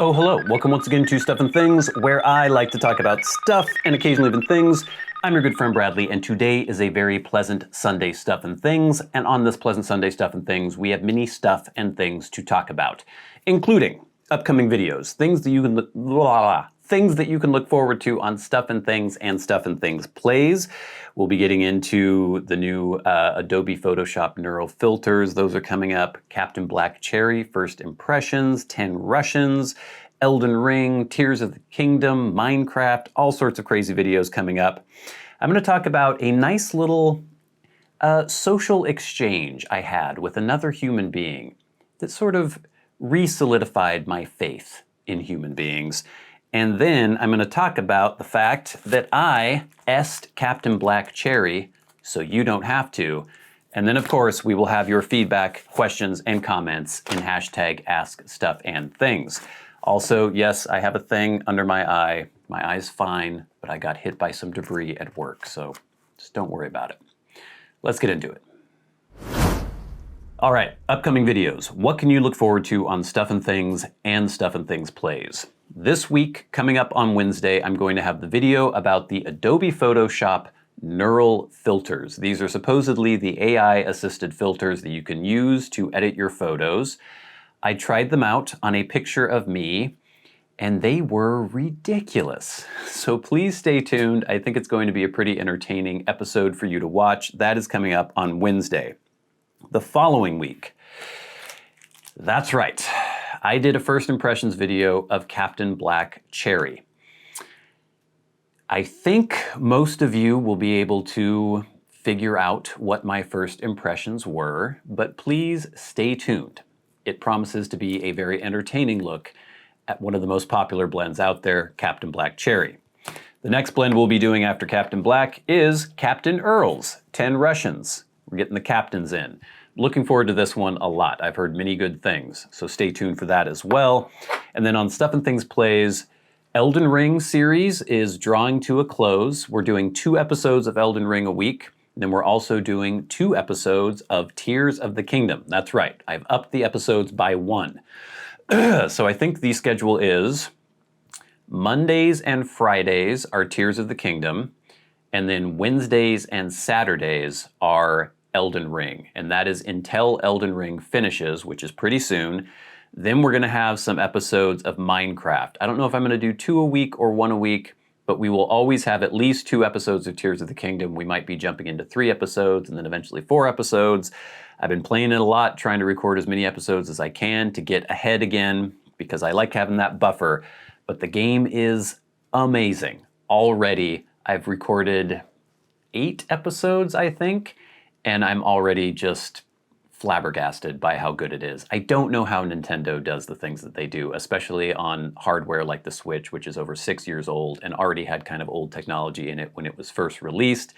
Oh, hello. Welcome once again to Stuff and Things, where I like to talk about stuff and occasionally even things. I'm your good friend Bradley, and today is a very pleasant Sunday Stuff and Things. And on this pleasant Sunday Stuff and Things, we have many stuff and things to talk about, including upcoming videos, things that you can look forward to on Stuff and Things and Stuff and Things Plays. We'll be getting into the new Adobe Photoshop neural filters. Those are coming up. Captain Black Cherry, First Impressions, 10 Russians, Elden Ring, Tears of the Kingdom, Minecraft, all sorts of crazy videos coming up. I'm going to talk about a nice little social exchange I had with another human being that sort of re-solidified my faith in human beings. And then I'm going to talk about the fact that I est Captain Black Cherry, so you don't have to. And then, of course, we will have your feedback, questions, and comments in hashtag askstuffandthings. Also, yes, I have a thing under my eye. My eye's fine, but I got hit by some debris at work, so just don't worry about it. Let's get into it. All right, upcoming videos. What can you look forward to on Stuff and Things and Stuff and Things Plays? This week, coming up on Wednesday, I'm going to have the video about the Adobe Photoshop neural filters. These are supposedly the AI-assisted filters that you can use to edit your photos. I tried them out on a picture of me, and they were ridiculous. So please stay tuned. I think it's going to be a pretty entertaining episode for you to watch. That is coming up on Wednesday. The following week, that's right, I did a first impressions video of Captain Black Cherry. I think most of you will be able to figure out what my first impressions were, but please stay tuned. It promises to be a very entertaining look at one of the most popular blends out there, Captain Black Cherry. The next blend we'll be doing after Captain Black is Captain Earle's 10 Russians. We're getting the captains in. Looking forward to this one a lot. I've heard many good things, so stay tuned for that as well. And then on Stuff and Things Plays, Elden Ring series is drawing to a close. We're doing 2 episodes of Elden Ring a week. And then we're also doing 2 episodes of Tears of the Kingdom. That's right, I've upped the episodes by 1. So I think the schedule is Mondays and Fridays are Tears of the Kingdom, and then Wednesdays and Saturdays are Elden Ring, and that is until Elden Ring finishes, which is pretty soon. Then we're going to have some episodes of Minecraft. I don't know if I'm going to do 2 a week or 1 a week, but we will always have at least 2 episodes of Tears of the Kingdom. We might be jumping into 3 episodes and then eventually 4 episodes. I've been playing it a lot, trying to record as many episodes as I can to get ahead again, because I like having that buffer. But the game is amazing. Already, I've recorded 8 episodes, I think, and I'm already just flabbergasted by how good it is. I don't know how Nintendo does the things that they do, especially on hardware like the Switch, which is over 6 years old and already had kind of old technology in it when it was first released.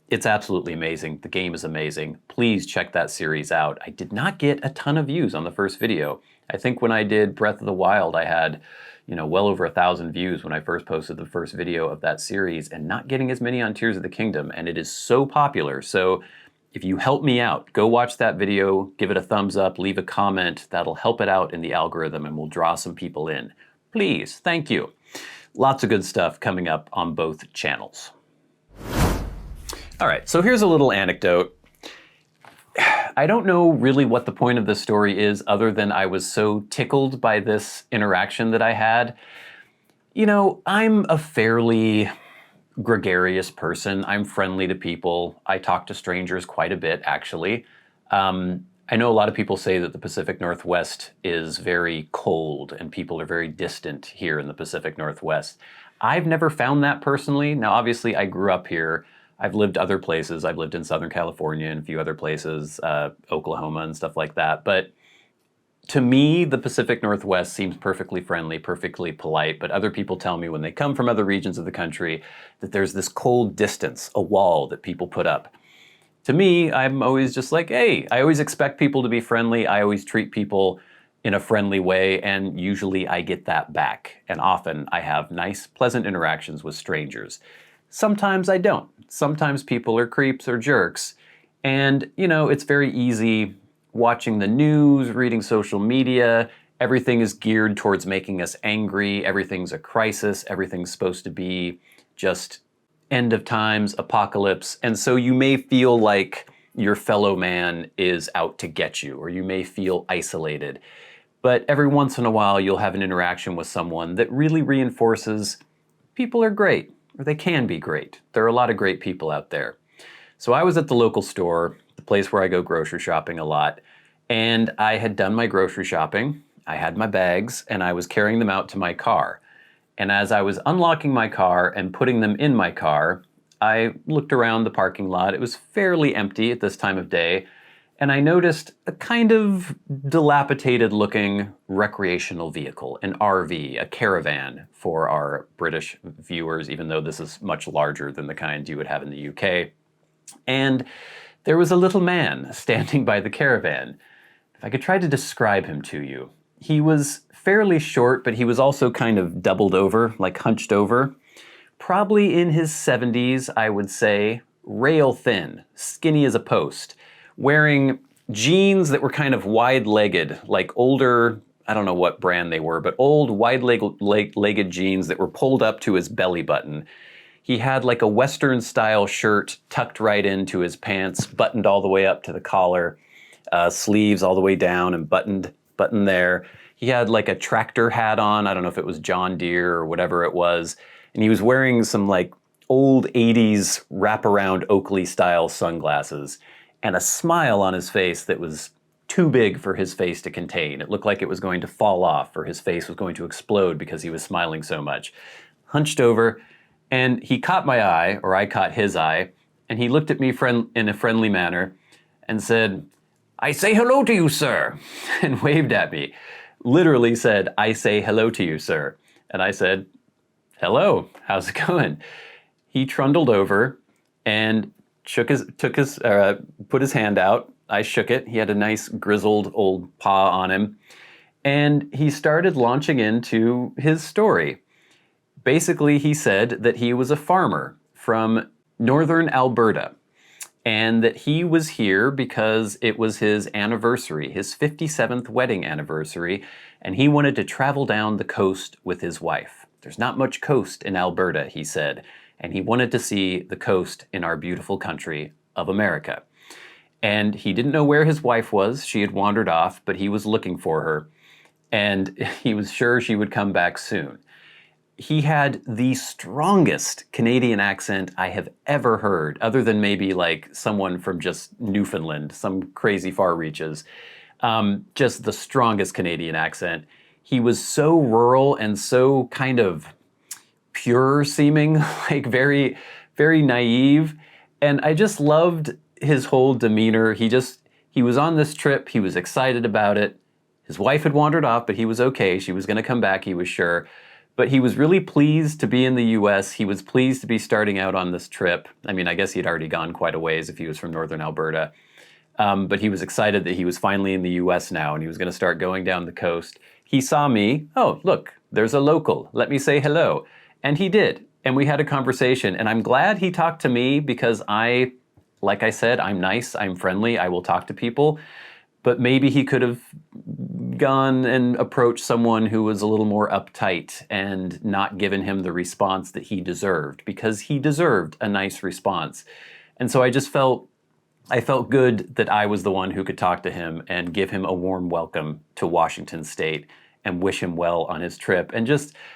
It's absolutely amazing. The game is amazing. Please check that series out. I did not get a ton of views on the first video. I think when I did Breath of the Wild, I had, well over 1,000 views when I first posted the first video of that series, and not getting as many on Tears of the Kingdom, and it is so popular. So if you help me out, go watch that video, give it a thumbs up, leave a comment. That'll help it out in the algorithm and we'll draw some people in. Please, thank you. Lots of good stuff coming up on both channels. All right, so here's a little anecdote. I don't know really what the point of this story is, other than I was so tickled by this interaction that I had. I'm a fairly gregarious person. I'm friendly to people. I talk to strangers quite a bit, actually. I know a lot of people say that the Pacific Northwest is very cold and people are very distant here in the Pacific Northwest. I've never found that personally. Now, obviously, I grew up here. I've lived other places. I've lived in Southern California and a few other places, Oklahoma and stuff like that. But to me, the Pacific Northwest seems perfectly friendly, perfectly polite, but other people tell me when they come from other regions of the country that there's this cold distance, a wall that people put up. To me, I'm always just like, hey, I always expect people to be friendly. I always treat people in a friendly way, and usually I get that back. And often I have nice, pleasant interactions with strangers. Sometimes I don't. Sometimes people are creeps or jerks. And, it's very easy watching the news, reading social media, everything is geared towards making us angry, everything's a crisis, everything's supposed to be just end of times, apocalypse, and so you may feel like your fellow man is out to get you, or you may feel isolated. But every once in a while, you'll have an interaction with someone that really reinforces people are great, or they can be great. There are a lot of great people out there. So I was at the local store, the place where I go grocery shopping a lot, and I had done my grocery shopping. I had my bags, and I was carrying them out to my car. And as I was unlocking my car and putting them in my car, I looked around the parking lot. It was fairly empty at this time of day, and I noticed a kind of dilapidated looking recreational vehicle, an RV, a caravan for our British viewers, even though this is much larger than the kind you would have in the UK. And there was a little man standing by the caravan. If I could try to describe him to you, he was fairly short, but he was also kind of doubled over, like hunched over. Probably in his 70s, I would say, rail thin, skinny as a post, wearing jeans that were kind of wide-legged, like older, I don't know what brand they were, but old wide-legged jeans that were pulled up to his belly button. He had like a Western-style shirt tucked right into his pants, buttoned all the way up to the collar, sleeves all the way down and buttoned there. He had like a tractor hat on. I don't know if it was John Deere or whatever it was. And he was wearing some like old 80s wraparound Oakley-style sunglasses and a smile on his face that was too big for his face to contain. It looked like it was going to fall off or his face was going to explode because he was smiling so much. Hunched over, and he caught my eye, or I caught his eye, and he looked at me in a friendly manner and said, "I say hello to you, sir," and waved at me. Literally said, "I say hello to you, sir." And I said, "Hello, how's it going?" He trundled over and put his hand out. I shook it. He had a nice grizzled old paw on him. And he started launching into his story. Basically, he said that he was a farmer from northern Alberta, and that he was here because it was his anniversary, his 57th wedding anniversary, and he wanted to travel down the coast with his wife. There's not much coast in Alberta, he said, and he wanted to see the coast in our beautiful country of America. And he didn't know where his wife was. She had wandered off, but he was looking for her, and he was sure she would come back soon. He had the strongest Canadian accent I have ever heard, other than maybe like someone from just Newfoundland, some crazy far reaches. Just the strongest Canadian accent. He was so rural and so kind of pure seeming, like very, very naive. And I just loved his whole demeanor. He was on this trip. He was excited about it. His wife had wandered off, but he was okay. She was going to come back, he was sure. But he was really pleased to be in the US. He was pleased to be starting out on this trip. I mean, I guess he'd already gone quite a ways if he was from northern Alberta. But he was excited that he was finally in the US now and he was going to start going down the coast. He saw me. "Oh, look, there's a local. Let me say hello." And he did. And we had a conversation. And I'm glad he talked to me because like I said, I'm nice, I'm friendly, I will talk to people. But maybe he could have gone and approached someone who was a little more uptight and not given him the response that he deserved, because he deserved a nice response. And so I felt good that I was the one who could talk to him and give him a warm welcome to Washington State and wish him well on his trip. And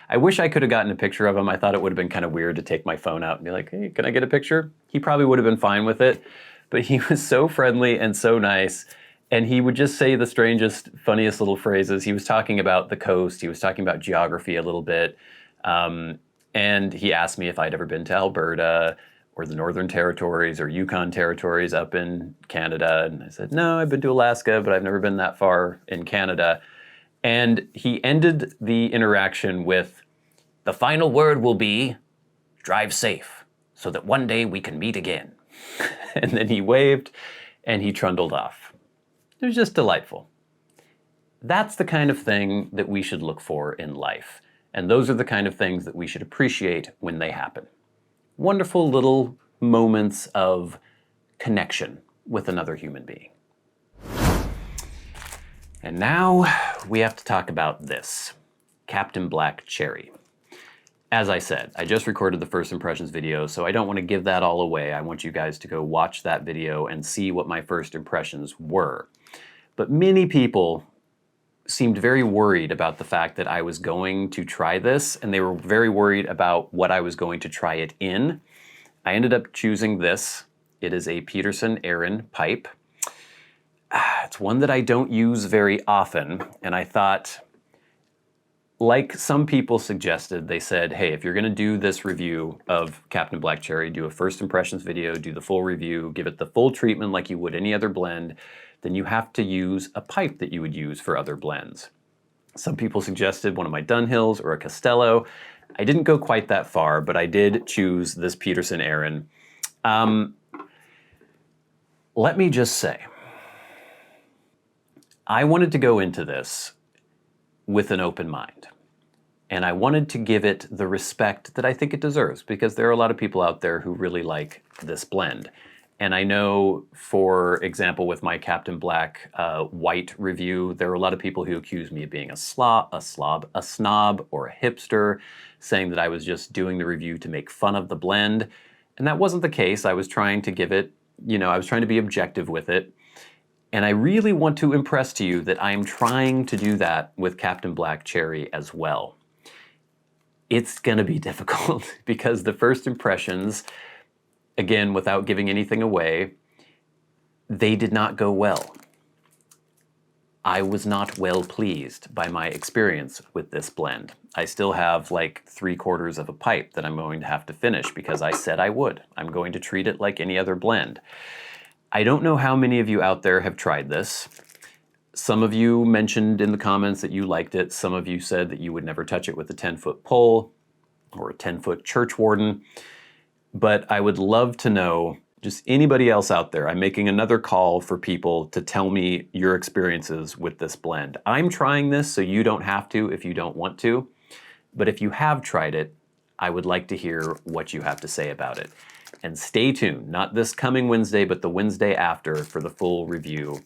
I wish I could have gotten a picture of him. I thought it would have been kind of weird to take my phone out and be like, "Hey, can I get a picture?" He probably would have been fine with it, but he was so friendly and so nice. And he would just say the strangest, funniest little phrases. He was talking about the coast. He was talking about geography a little bit. And he asked me if I'd ever been to Alberta or the Northern Territories or Yukon Territories up in Canada. And I said, "No, I've been to Alaska, but I've never been that far in Canada." And he ended the interaction with, "The final word will be, drive safe, so that one day we can meet again." And then he waved and he trundled off. It was just delightful. That's the kind of thing that we should look for in life. And those are the kind of things that we should appreciate when they happen. Wonderful little moments of connection with another human being. And now we have to talk about this. Captain Black Cherry. As I said, I just recorded the first impressions video, so I don't want to give that all away. I want you guys to go watch that video and see what my first impressions were. But many people seemed very worried about the fact that I was going to try this, and they were very worried about what I was going to try it in. I ended up choosing this. It is a Peterson Aaron pipe. It's one that I don't use very often, and I thought, like some people suggested, they said, hey, if you're gonna do this review of Captain Black Cherry, do a first impressions video, do the full review, give it the full treatment like you would any other blend, then you have to use a pipe that you would use for other blends. Some people suggested one of my Dunhills or a Castello. I didn't go quite that far, but I did choose this Peterson Aaron. Let me just say, I wanted to go into this with an open mind. And I wanted to give it the respect that I think it deserves, because there are a lot of people out there who really like this blend. And I know, for example, with my Captain Black white review, there are a lot of people who accuse me of being a snob, or a hipster, saying that I was just doing the review to make fun of the blend. And that wasn't the case. I was trying to give it, I was trying to be objective with it. And I really want to impress to you that I am trying to do that with Captain Black Cherry as well. It's gonna be difficult because the first impressions, again, without giving anything away, they did not go well. I was not well pleased by my experience with this blend. I still have like 3/4 of a pipe that I'm going to have to finish because I said I would. I'm going to treat it like any other blend. I don't know how many of you out there have tried this. Some of you mentioned in the comments that you liked it. Some of you said that you would never touch it with a 10-foot pole or a 10-foot church warden. But I would love to know, just anybody else out there, I'm making another call for people to tell me your experiences with this blend. I'm trying this so you don't have to if you don't want to. But if you have tried it, I would like to hear what you have to say about it. And stay tuned, not this coming Wednesday, but the Wednesday after for the full review,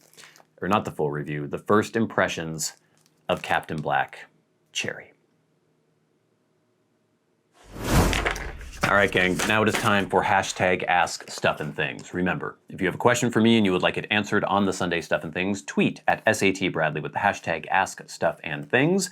or not the full review, the first impressions of Captain Black Cherry. All right, gang, now it is time for hashtag #AskStuffandThings. Remember, if you have a question for me and you would like it answered on the Sunday Stuff and Things, tweet at @SATBradley with the hashtag #AskStuffandThings.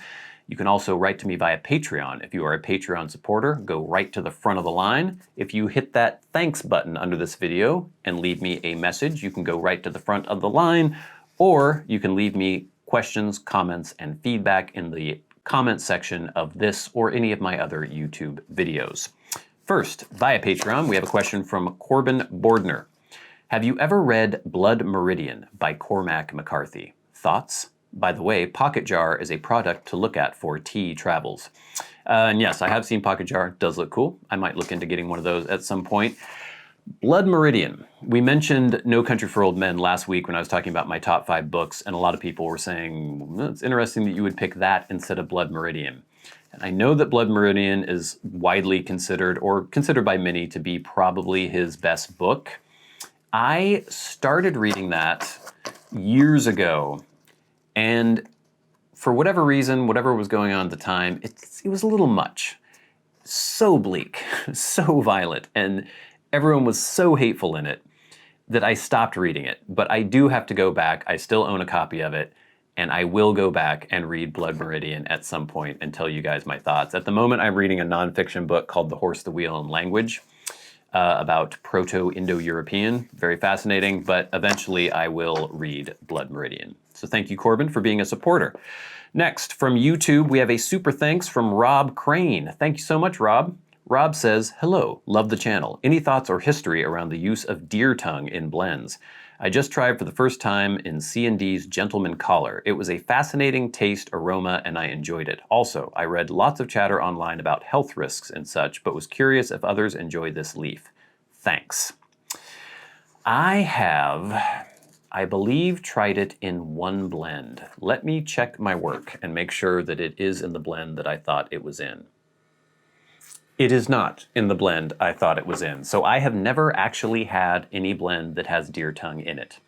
You can also write to me via Patreon. If you are a Patreon supporter, go right to the front of the line. If you hit that thanks button under this video and leave me a message, you can go right to the front of the line, or you can leave me questions, comments, and feedback in the comment section of this or any of my other YouTube videos. First, via Patreon, we have a question from Corbin Bordner. Have you ever read Blood Meridian by Cormac McCarthy? Thoughts? By the way, Pocket Jar is a product to look at for tea travels. And yes, I have seen Pocket Jar. It does look cool. I might look into getting one of those at some point. Blood Meridian. We mentioned No Country for Old Men last week when I was talking about my top 5 books, and a lot of people were saying, well, it's interesting that you would pick that instead of Blood Meridian. And I know that Blood Meridian is widely considered, or considered by many, to be probably his best book. I started reading that years ago, and for whatever reason, whatever was going on at the time, it was a little much. So bleak, so violent, and everyone was so hateful in it that I stopped reading it. But I do have to go back. I still own a copy of it, and I will go back and read Blood Meridian at some point and tell you guys my thoughts. At the moment, I'm reading a nonfiction book called The Horse, the Wheel, and Language about Proto-Indo-European. Very fascinating, but eventually I will read Blood Meridian. So thank you, Corbin, for being a supporter. Next, from YouTube, we have a super thanks from Rob Crane. Thank you so much, Rob. Rob says, hello, love the channel. Any thoughts or history around the use of deer tongue in blends? I just tried for the first time in C&D's Gentleman Collar. It was a fascinating taste, aroma, and I enjoyed it. Also, I read lots of chatter online about health risks and such, but was curious if others enjoy this leaf. Thanks. I have, I believe, tried it in one blend. Let me check my work and make sure that it is in the blend that I thought it was in. It is not in the blend I thought it was in. So I have never actually had any blend that has deer tongue in it.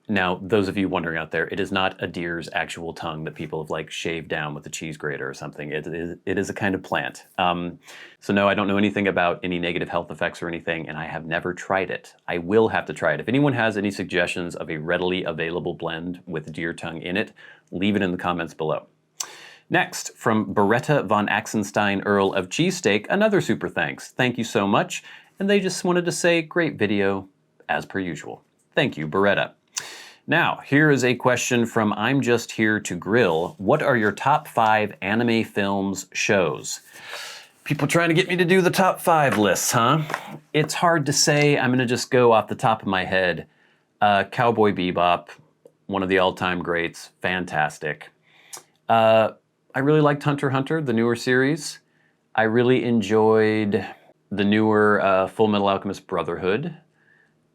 Now, those of you wondering out there, it is not a deer's actual tongue that people have like shaved down with a cheese grater or something. It is a kind of plant. So no, I don't know anything about any negative health effects or anything, and I have never tried it. I will have to try it. If anyone has any suggestions of a readily available blend with deer tongue in it, leave it in the comments below. Next, from Beretta von Axenstein Earle of Cheesesteak, another super thanks. Thank you so much. And they just wanted to say, great video, as per usual. Thank you, Beretta. Now, here is a question from I'm Just Here to Grill. What are your top 5 anime films shows? People trying to get me to do the top 5 lists, huh? It's hard to say. I'm going to just go off the top of my head. Cowboy Bebop, one of the all-time greats, fantastic. I really liked Hunter x Hunter, the newer series. I really enjoyed the newer Full Metal Alchemist Brotherhood.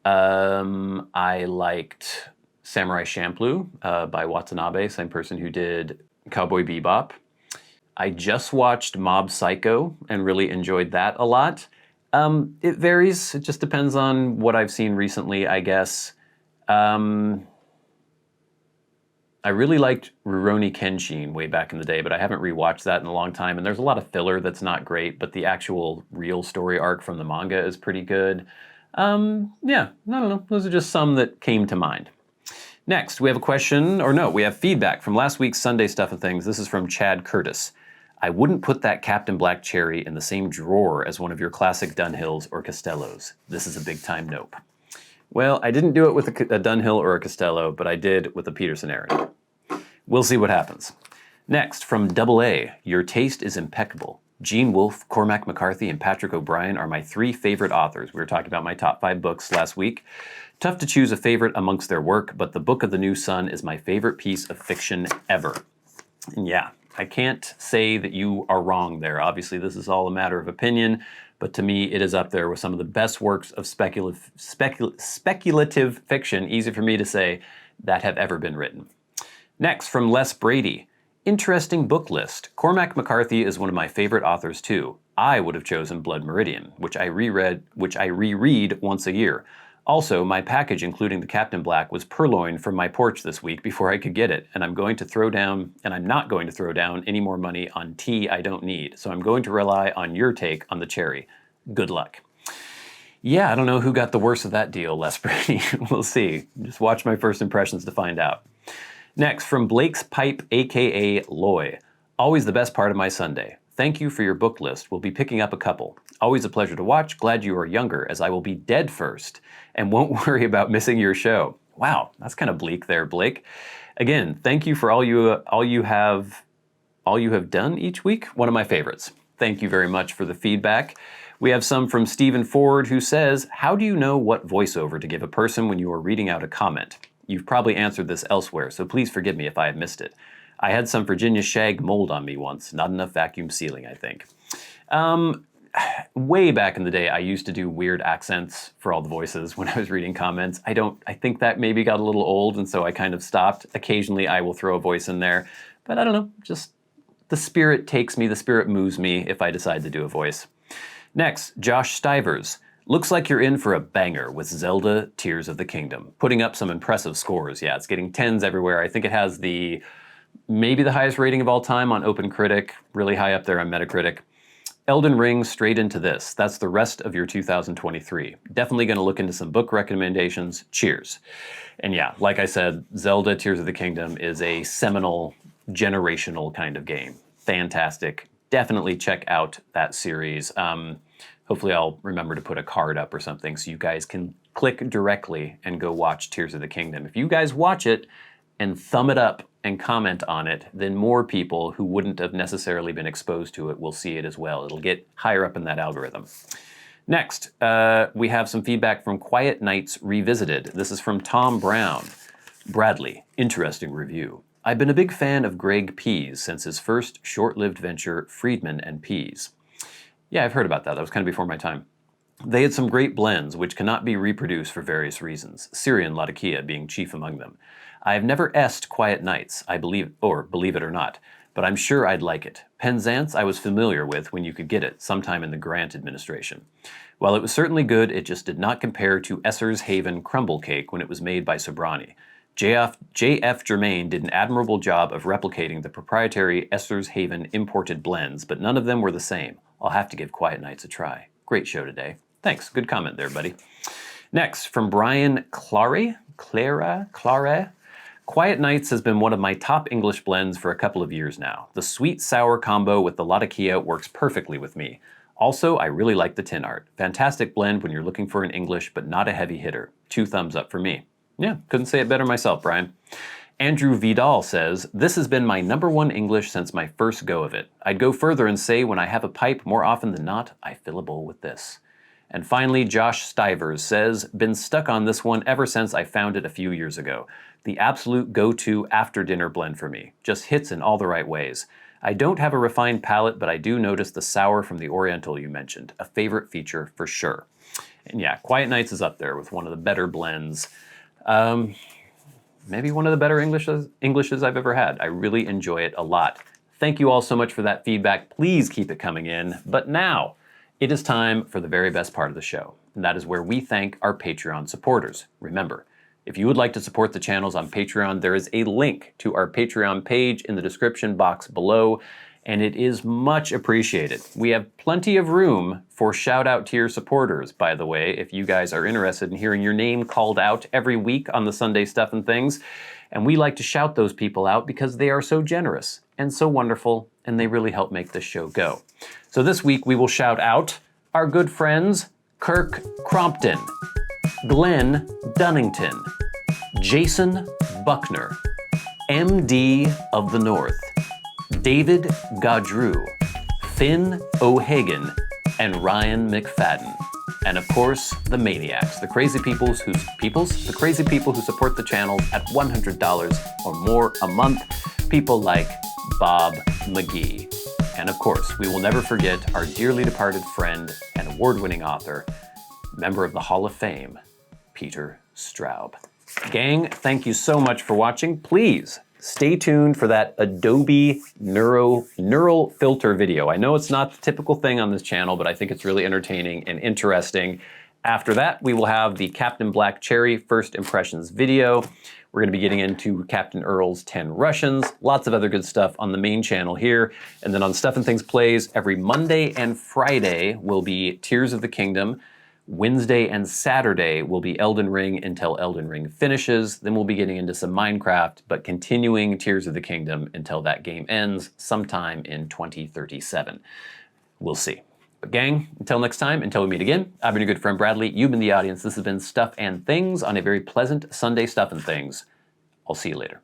I liked Samurai Champloo by Watanabe, same person who did Cowboy Bebop. I just watched Mob Psycho and really enjoyed that a lot. It varies. It just depends on what I've seen recently, I guess. I really liked Rurouni Kenshin way back in the day, but I haven't rewatched that in a long time. And there's a lot of filler that's not great, but the actual real story arc from the manga is pretty good. Yeah, I don't know. Those are just some that came to mind. Next, we have a question, or no, we have feedback from last week's Sunday Stuff and Things. This is from Chad Curtis. I wouldn't put that Captain Black cherry in the same drawer as one of your classic Dunhills or Costellos. This is a big time nope. Well, I didn't do it with a Dunhill or a Costello, but I did with a Peterson Aaron. We'll see what happens. Next, from Double A, your taste is impeccable. Gene Wolfe, Cormac McCarthy, and Patrick O'Brien are my 3 favorite authors. We were talking about my top 5 books last week. Tough to choose a favorite amongst their work, but The Book of the New Sun is my favorite piece of fiction ever. And yeah, I can't say that you are wrong there. Obviously, this is all a matter of opinion, but to me, it is up there with some of the best works of speculative fiction, easy for me to say, that have ever been written. Next, from Les Brady. Interesting book list. Cormac McCarthy is one of my favorite authors too. I would have chosen Blood Meridian, which I reread once a year. Also, my package, including the Captain Black, was purloined from my porch this week before I could get it, and I'm not going to throw down any more money on tea I don't need, so I'm going to rely on your take on the cherry. Good luck. Yeah, I don't know who got the worst of that deal, Les Brady. We'll see. Just watch my first impressions to find out. Next, from Blake's Pipe, aka Loy. Always the best part of my Sunday. Thank you for your book list. We'll be picking up a couple. Always a pleasure to watch. Glad you are younger, as I will be dead first and won't worry about missing your show. Wow, that's kind of bleak there, Blake. Again, thank you for all you have done each week. One of my favorites. Thank you very much for the feedback. We have some from Stephen Ford, who says, how do you know what voiceover to give a person when you are reading out a comment? You've probably answered this elsewhere, so please forgive me if I have missed it. I had some Virginia shag mold on me once. Not enough vacuum sealing, I think. Way back in the day, I used to do weird accents for all the voices when I was reading comments. I think that maybe got a little old, and so I kind of stopped. Occasionally, I will throw a voice in there, but I don't know, just the spirit takes me, the spirit moves me if I decide to do a voice. Next, Josh Stivers. Looks like you're in for a banger with Zelda Tears of the Kingdom. Putting up some impressive scores. Yeah, it's getting 10s everywhere. I think it has maybe the highest rating of all time on OpenCritic, really high up there on Metacritic. Elden Ring straight into this. That's the rest of your 2023. Definitely going to look into some book recommendations. Cheers. And yeah, like I said, Zelda Tears of the Kingdom is a seminal, generational kind of game. Fantastic. Definitely check out that series. Hopefully I'll remember to put a card up or something so you guys can click directly and go watch Tears of the Kingdom. If you guys watch it and thumb it up and comment on it, then more people who wouldn't have necessarily been exposed to it will see it as well. It'll get higher up in that algorithm. Next, we have some feedback from Quiet Nights Revisited. This is from Tom Brown. Bradley, interesting review. I've been a big fan of Greg Pease since his first short-lived venture, Friedman and Pease. Yeah, I've heard about that. That was kind of before my time. They had some great blends which cannot be reproduced for various reasons, Syrian Latakia being chief among them. I have never essed Quiet Nights, believe it or not, but I'm sure I'd like it. Penzance I was familiar with when you could get it, sometime in the Grant administration. While it was certainly good, it just did not compare to Esser's Haven Crumble Cake when it was made by Sobrani. J.F. Germain did an admirable job of replicating the proprietary Esser's Haven imported blends, but none of them were the same. I'll have to give Quiet Nights a try. Great show today. Thanks. Good comment there, buddy. Next, from Brian Clara. Quiet Nights has been one of my top English blends for a couple of years now. The sweet-sour combo with the Latakia works perfectly with me. Also, I really like the tin art. Fantastic blend when you're looking for an English, but not a heavy hitter. 2 thumbs up for me. Yeah, couldn't say it better myself, Brian. Andrew Vidal says, this has been my #1 English since my first go of it. I'd go further and say when I have a pipe, more often than not, I fill a bowl with this. And finally, Josh Stivers says, been stuck on this one ever since I found it a few years ago. The absolute go-to after-dinner blend for me. Just hits in all the right ways. I don't have a refined palate, but I do notice the sour from the Oriental you mentioned. A favorite feature for sure. And yeah, Quiet Nights is up there with one of the better blends. Maybe one of the better Englishes I've ever had. I really enjoy it a lot. Thank you all so much for that feedback. Please keep it coming in. But now, it is time for the very best part of the show, and that is where we thank our Patreon supporters. Remember, if you would like to support the channels on Patreon, there is a link to our Patreon page in the description box below, and it is much appreciated. We have plenty of room for shout-out tier supporters, by the way, if you guys are interested in hearing your name called out every week on the Sunday Stuff and Things. And we like to shout those people out because they are so generous and so wonderful, and they really help make this show go. So this week we will shout out our good friends Kirk Crompton, Glenn Dunnington, Jason Buckner, MD of the North, David Gaudreau, Finn O'Hagan, and Ryan McFadin. And of course, the Maniacs, the crazy people who support the channel at $100 or more a month. People like Bob Magee. And of course, we will never forget our dearly departed friend and award-winning author, member of the Hall of Fame, Peter Straub. Gang, thank you so much for watching. Please stay tuned for that Adobe Neural Filter video. I know it's not the typical thing on this channel, but I think it's really entertaining and interesting. After that, we will have the Captain Black Cherry First Impressions video. We're going to be getting into Captain Earle's 10 Russians, lots of other good stuff on the main channel here. And then on Stuff and Things Plays, every Monday and Friday will be Tears of the Kingdom. Wednesday and Saturday will be Elden Ring until Elden Ring finishes. Then we'll be getting into some Minecraft, but continuing Tears of the Kingdom until that game ends sometime in 2037. We'll see. But gang, until next time, until we meet again, I've been your good friend Bradley. You've been the audience. This has been Stuff and Things on a very pleasant Sunday Stuff and Things. I'll see you later.